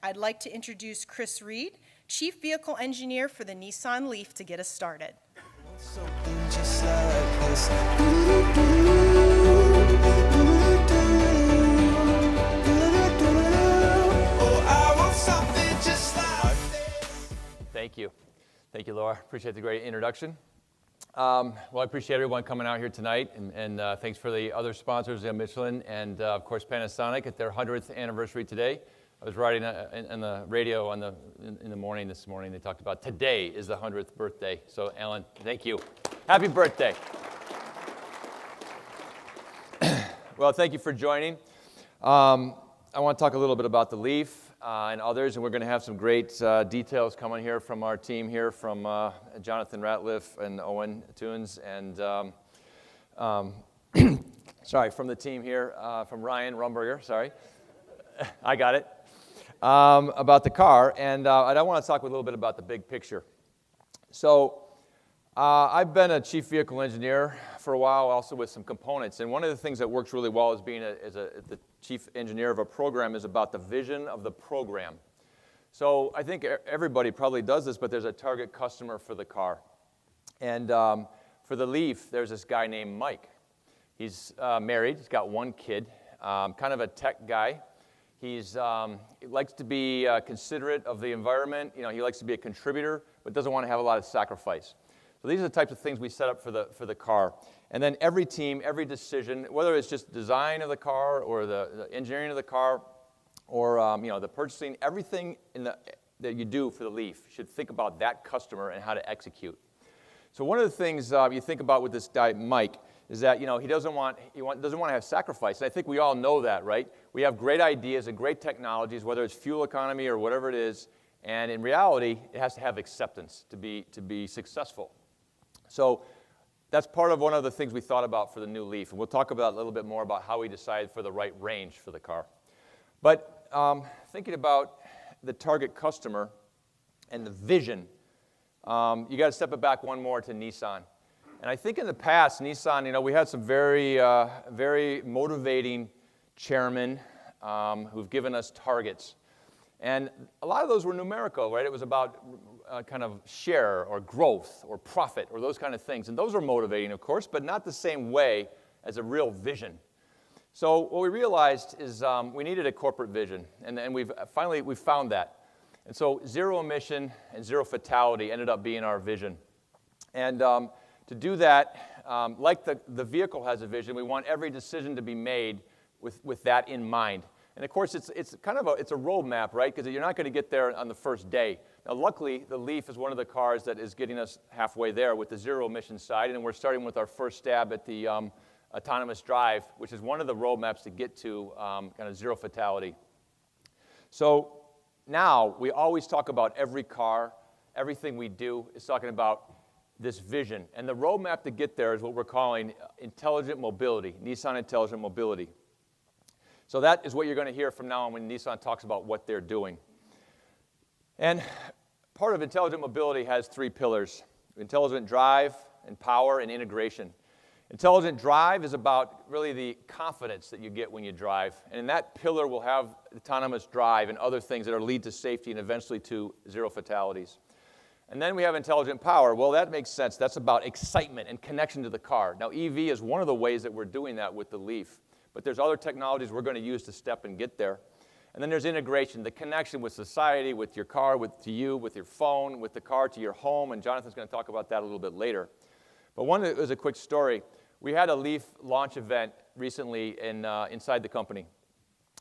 I'd like to introduce Chris Reed, Chief Vehicle Engineer for the Nissan Leaf, to get us started. Something just like this. Oh, I want something just like this. Thank you. Thank you, Laura. Appreciate the great introduction. Well, I appreciate everyone coming out here tonight, and thanks for the other sponsors, Michelin and, of course, Panasonic at their 100th anniversary today. I was riding on the radio in the morning this morning. They talked about today is the 100th birthday. So, Alan, thank you. Happy birthday. Well, thank you for joining. I want to talk a little bit about the Leaf and others, and we're going to have some great details coming here from our team here, from Jonathan Ratliff and Owen Toons, and sorry, from the team here, from Ryan Rumberger, sorry. I got it. About the car, and I want to talk a little bit about the big picture. So I've been a chief vehicle engineer for a while, also with some components, and one of the things that works really well as being the chief engineer of a program is about the vision of the program. So I think everybody probably does this, but there's a target customer for the car. And for the Leaf, there's this guy named Mike. He's married, he's got one kid, kind of a tech guy. He likes to be considerate of the environment. You know, he likes to be a contributor, but doesn't want to have a lot of sacrifice. So these are the types of things we set up for the car. And then every team, every decision, whether it's just design of the car or the engineering of the car or the purchasing, everything that you do for the Leaf, you should think about that customer and how to execute. So one of the things you think about with this guy, Mike, is that he doesn't want to have sacrifice. And I think we all know that, right? We have great ideas and great technologies, whether it's fuel economy or whatever it is, and in reality, it has to have acceptance to be successful. So that's part of one of the things we thought about for the new Leaf, and we'll talk about a little bit more about how we decided for the right range for the car. But thinking about the target customer and the vision, you got to step it back one more to Nissan. And I think in the past, Nissan, we had some very, very motivating chairmen who've given us targets. And a lot of those were numerical, right? It was about kind of share or growth or profit or those kind of things. And those are motivating, of course, but not the same way as a real vision. So what we realized is we needed a corporate vision. And we've found that. And so zero emission and zero fatality ended up being our vision. And to do that, like the vehicle has a vision, we want every decision to be made with that in mind. And of course, it's kind of a roadmap, right? Because you're not going to get there on the first day. Now, luckily, the Leaf is one of the cars that is getting us halfway there with the zero emission side, and we're starting with our first stab at the autonomous drive, which is one of the roadmaps to get to kind of zero fatality. So now we always talk about every car, everything we do is talking about this vision. And the roadmap to get there is what we're calling intelligent mobility, Nissan Intelligent Mobility. So that is what you're going to hear from now on when Nissan talks about what they're doing. And part of intelligent mobility has three pillars: intelligent drive and power and integration. Intelligent drive is about really the confidence that you get when you drive. And in that pillar, we'll have autonomous drive and other things that are lead to safety and eventually to zero fatalities. And then we have intelligent power. Well, that makes sense. That's about excitement and connection to the car. Now, EV is one of the ways that we're doing that with the Leaf. But there's other technologies we're going to use to step and get there. And then there's integration, the connection with society, with your car, with your phone, with the car to your home. And Jonathan's going to talk about that a little bit later. But one is a quick story. We had a Leaf launch event recently inside the company.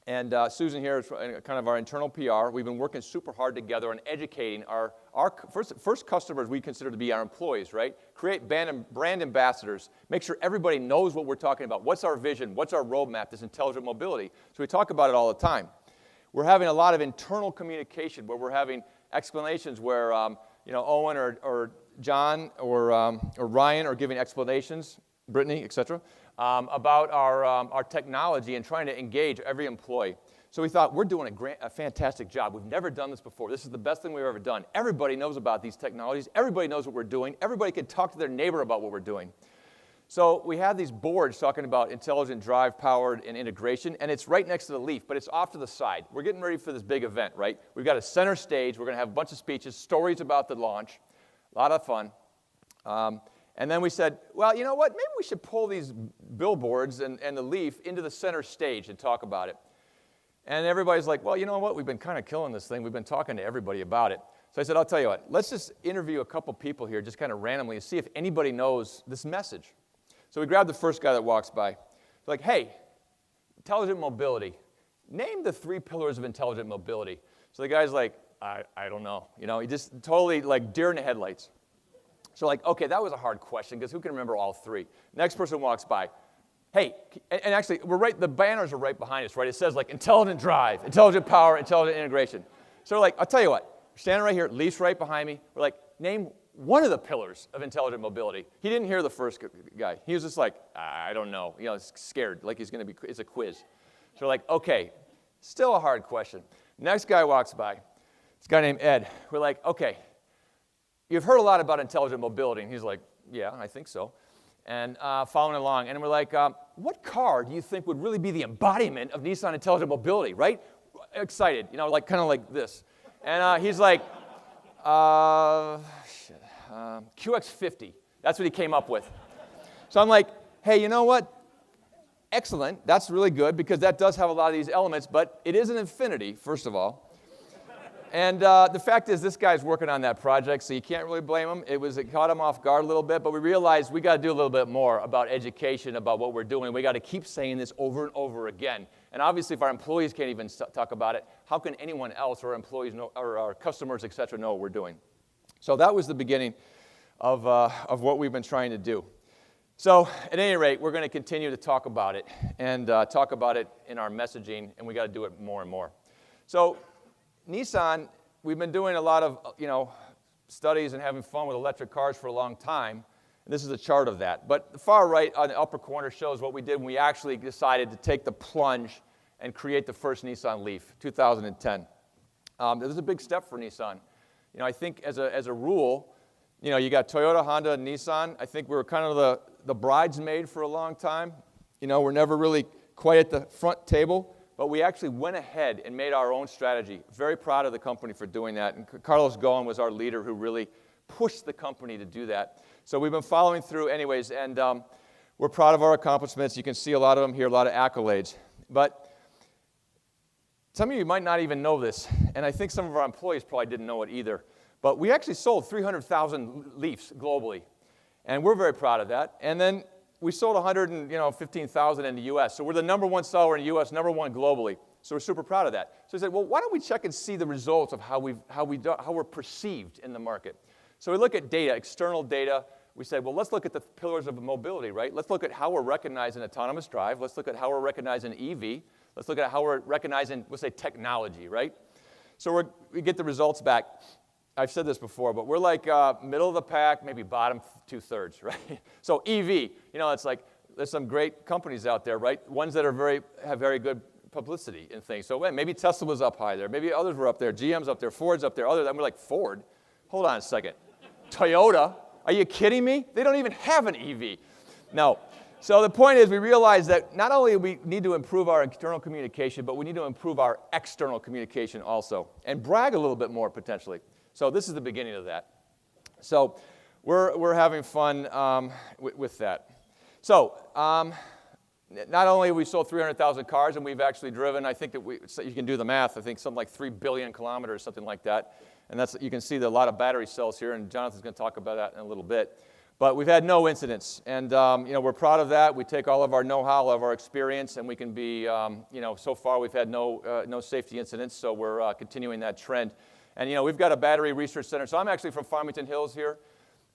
And Susan here is kind of our internal PR. We've been working super hard together on educating our first customers we consider to be our employees, right? Create brand ambassadors. Make sure everybody knows what we're talking about. What's our vision? What's our roadmap, this intelligent mobility? So we talk about it all the time. We're having a lot of internal communication where we're having explanations where Owen or John or Ryan are giving explanations, Brittany, et cetera, about our technology and trying to engage every employee. So we thought, we're doing a fantastic job. We've never done this before. This is the best thing we've ever done. Everybody knows about these technologies. Everybody knows what we're doing. Everybody can talk to their neighbor about what we're doing. So we have these boards talking about intelligent drive, powered, and integration, and it's right next to the Leaf, but it's off to the side. We're getting ready for this big event, right? We've got a center stage. We're going to have a bunch of speeches, stories about the launch, a lot of fun. And then we said, well, you know what? Maybe we should pull these billboards and the Leaf into the center stage and talk about it. And everybody's like, well, you know what? We've been kind of killing this thing. We've been talking to everybody about it. So I said, I'll tell you what. Let's just interview a couple people here just kind of randomly and see if anybody knows this message. So we grabbed the first guy that walks by. We're like, hey, intelligent mobility. Name the 3 pillars of intelligent mobility. So the guy's like, I don't know. You know, he just totally like deer in the headlights. So like, okay, that was a hard question because who can remember all 3? Next person walks by. Hey, and actually, the banners are right behind us, right? It says like intelligent drive, intelligent power, intelligent integration. So we're like, I'll tell you what, we're standing right here, Leaf's right behind me. We're like, name one of the pillars of intelligent mobility. He didn't hear the first guy. He was just like, I don't know, you know, scared, like it's a quiz. So we're like, okay, still a hard question. Next guy walks by. This guy named Ed. We're like, okay, you've heard a lot about intelligent mobility. And he's like, yeah, I think so. And following along. And we're like, what car do you think would really be the embodiment of Nissan intelligent mobility, right? Excited, you know, like kind of like this. And he's like, QX50. That's what he came up with. So I'm like, hey, you know what? Excellent. That's really good because that does have a lot of these elements, but it is an Infinity, first of all. And the fact is, this guy's working on that project, so you can't really blame him. It caught him off guard a little bit, but we realized we got to do a little bit more about education, about what we're doing. We got to keep saying this over and over again. And obviously, if our employees can't even talk about it, how can anyone else, or employees know, or our customers, et cetera, know what we're doing? So that was the beginning of what we've been trying to do. So at any rate, we're going to continue to talk about it and talk about it in our messaging, and we got to do it more and more. So Nissan, we've been doing a lot of, studies and having fun with electric cars for a long time. And this is a chart of that. But the far right on the upper corner shows what we did when we actually decided to take the plunge and create the first Nissan Leaf, 2010. It was a big step for Nissan. I think as a rule, you got Toyota, Honda, and Nissan. I think we were kind of the bridesmaid for a long time. We're never really quite at the front table. But we actually went ahead and made our own strategy. Very proud of the company for doing that. And Carlos Ghosn was our leader who really pushed the company to do that. So we've been following through anyways, and we're proud of our accomplishments. You can see a lot of them here, a lot of accolades. But some of you might not even know this, and I think some of our employees probably didn't know it either. But we actually sold 300,000 Leafs globally, and we're very proud of that. And then we sold 115,000 in the U.S., so we're the number 1 seller in the U.S., number 1 globally. So we're super proud of that. So we said, well, why don't we check and see the results of how we're perceived in the market? So we look at data, external data. We said, well, let's look at the pillars of mobility, right? Let's look at how we're recognizing autonomous drive. Let's look at how we're recognizing EV. Let's look at how we're recognizing, let's say, technology, right? So we get the results back. I've said this before, but we're like middle of the pack, maybe bottom 2/3, right? So EV, it's like there's some great companies out there, right? Ones that have very good publicity and things. So maybe Tesla was up high there. Maybe others were up there. GM's up there. Ford's up there. Other than we're like, Ford? Hold on a second. Toyota? Are you kidding me? They don't even have an EV. No. So the point is we realize that not only do we need to improve our internal communication, but we need to improve our external communication also and brag a little bit more potentially. So this is the beginning of that. So we're having fun with that. So not only have we sold 300,000 cars, and we've actually driven, I think that so you can do the math, I think something like 3 billion kilometers, something like that. And you can see a lot of battery cells here, and Jonathan's going to talk about that in a little bit. But we've had no incidents, and we're proud of that. We take all of our know-how, all of our experience, and we can be, so far we've had no safety incidents, so we're continuing that trend. And we've got a battery research center. So I'm actually from Farmington Hills here.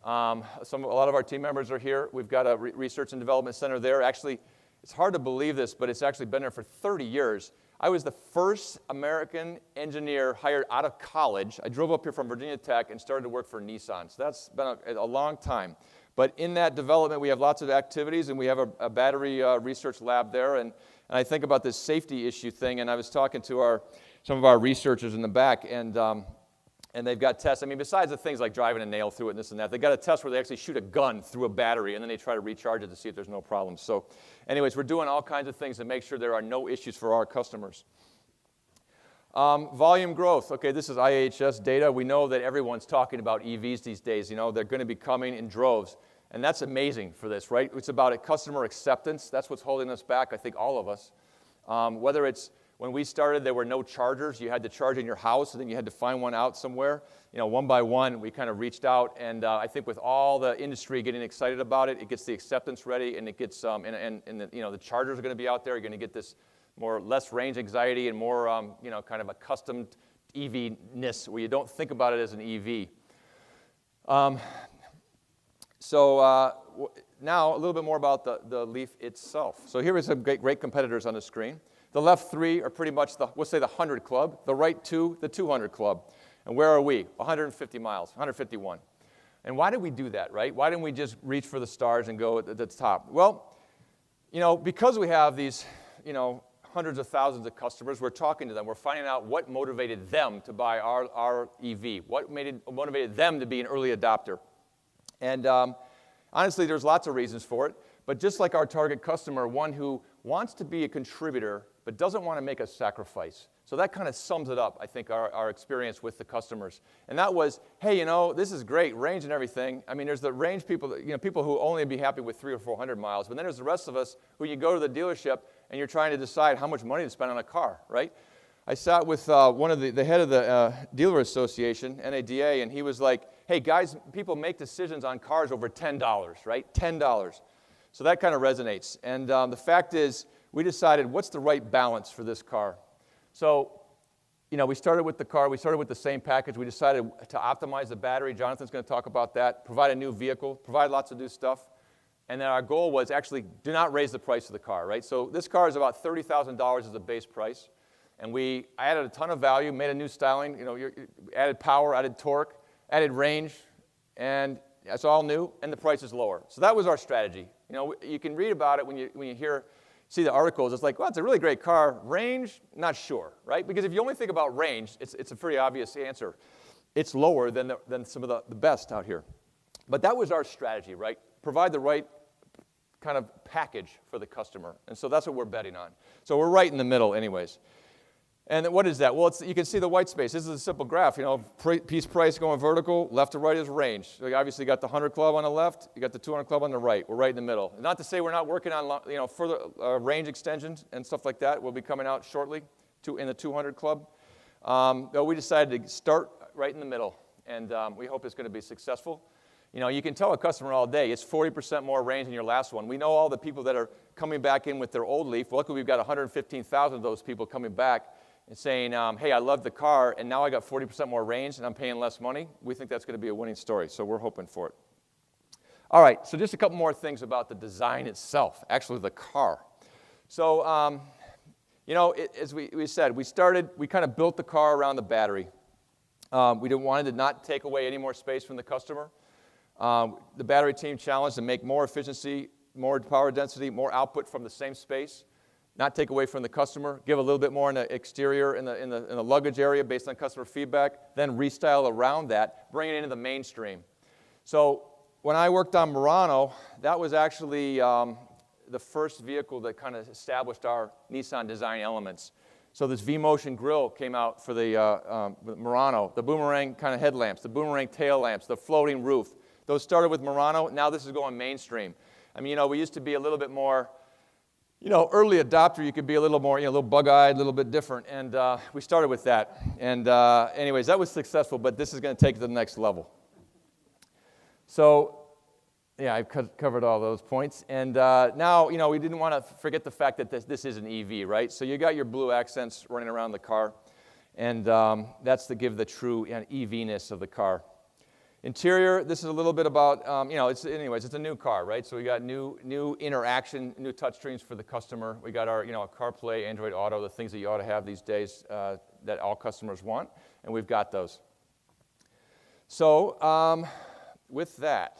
A lot of our team members are here. We've got a research and development center there. Actually, it's hard to believe this, but it's actually been there for 30 years. I was the first American engineer hired out of college. I drove up here from Virginia Tech and started to work for Nissan. So that's been a long time. But in that development, we have lots of activities, and we have a battery research lab there. And I think about this safety issue thing, and I was talking to some of our researchers in the back, and And they've got tests. I mean, besides the things like driving a nail through it and this and that, they've got a test where they actually shoot a gun through a battery, and then they try to recharge it to see if there's no problems. So anyways, we're doing all kinds of things to make sure there are no issues for our customers. Volume growth. Okay, this is IHS data. We know that everyone's talking about EVs these days. You know, they're going to be coming in droves. And that's amazing for this, right? It's about a customer acceptance. That's what's holding us back, I think, all of us. Whether it's when we started, there were no chargers. You had to charge in your house, and then you had to find one out somewhere. You know, one by one, we kind of reached out, and I think with all the industry getting excited about it, it gets the acceptance ready, and it gets, the chargers are going to be out there. You're going to get this less range anxiety and more, kind of accustomed EV-ness where you don't think about it as an EV. Now a little bit more about the Leaf itself. So here are some great competitors on the screen. The left three are pretty much we'll say the 100 club. The right two, the 200 club. And where are we? 150 miles, 151. And why did we do that, right? Why didn't we just reach for the stars and go at the top? Well, because we have these, hundreds of thousands of customers, we're talking to them. We're finding out what motivated them to buy our EV. What motivated them to be an early adopter. And honestly, there's lots of reasons for it. But just like our target customer, one who wants to be a contributor but doesn't want to make a sacrifice. So that kind of sums it up, I think, our experience with the customers. And that was, hey, this is great, range and everything. I mean, there's the range people, people who only be happy with 300 or 400 miles. But then there's the rest of us who you go to the dealership and you're trying to decide how much money to spend on a car, right? I sat with one of the head of the dealer association, NADA, and he was like, hey, guys, people make decisions on cars over $10, right? $10. So that kind of resonates. And the fact is, we decided what's the right balance for this car. So, we started with the car. We started with the same package. We decided to optimize the battery. Jonathan's going to talk about that. Provide a new vehicle. Provide lots of new stuff. And then our goal was actually do not raise the price of the car, right? So this car is about $30,000 as a base price. And we added a ton of value, made a new styling. Added power, added torque, added range. And that's all new. And the price is lower. So that was our strategy. You can read about it when you see the articles. It's like, well, it's a really great car. Range, not sure, right? Because if you only think about range, it's a pretty obvious answer. It's lower than some of the best out here. But that was our strategy, right? Provide the right kind of package for the customer. And so that's what we're betting on. So we're right in the middle anyways. And what is that? Well, you can see the white space. This is a simple graph. Piece price going vertical, left to right is range. So you obviously got the 100 club on the left, you got the 200 club on the right. We're right in the middle. Not to say we're not working on further range extensions and stuff like that. We'll be coming out shortly in the 200 club. But we decided to start right in the middle, and we hope it's going to be successful. You can tell a customer all day, it's 40% more range than your last one. We know all the people that are coming back in with their old Leaf. Luckily, we've got 115,000 of those people coming back and saying, hey, I love the car, and now I got 40% more range, and I'm paying less money. We think that's going to be a winning story, so we're hoping for it. All right, so just a couple more things about the design itself, actually the car. So, as we said, we kind of built the car around the battery. We wanted to not take away any more space from the customer. The battery team challenged to make more efficiency, more power density, more output from the same space. Not take away from the customer, give a little bit more in the exterior, in the luggage area based on customer feedback, then restyle around that, bring it into the mainstream. So when I worked on Murano, that was actually the first vehicle that kind of established our Nissan design elements. So this V-Motion grille came out for the Murano, the boomerang kind of headlamps, the boomerang tail lamps, the floating roof. Those started with Murano. Now this is going mainstream. I mean, we used to be a little bit more early adopter, you could be a little more, a little bug-eyed, a little bit different, and we started with that. And anyways, that was successful, but this is going to take it to the next level. So, yeah, I've covered all those points. And now, we didn't want to forget the fact that this is an EV, right? So you got your blue accents running around the car, and that's to give the true EV-ness of the car. Interior, this is a little bit about, it's a new car, right? So we got new interaction, new touchscreens for the customer. We got our, CarPlay, Android Auto, the things that you ought to have these days that all customers want, and we've got those. So with that,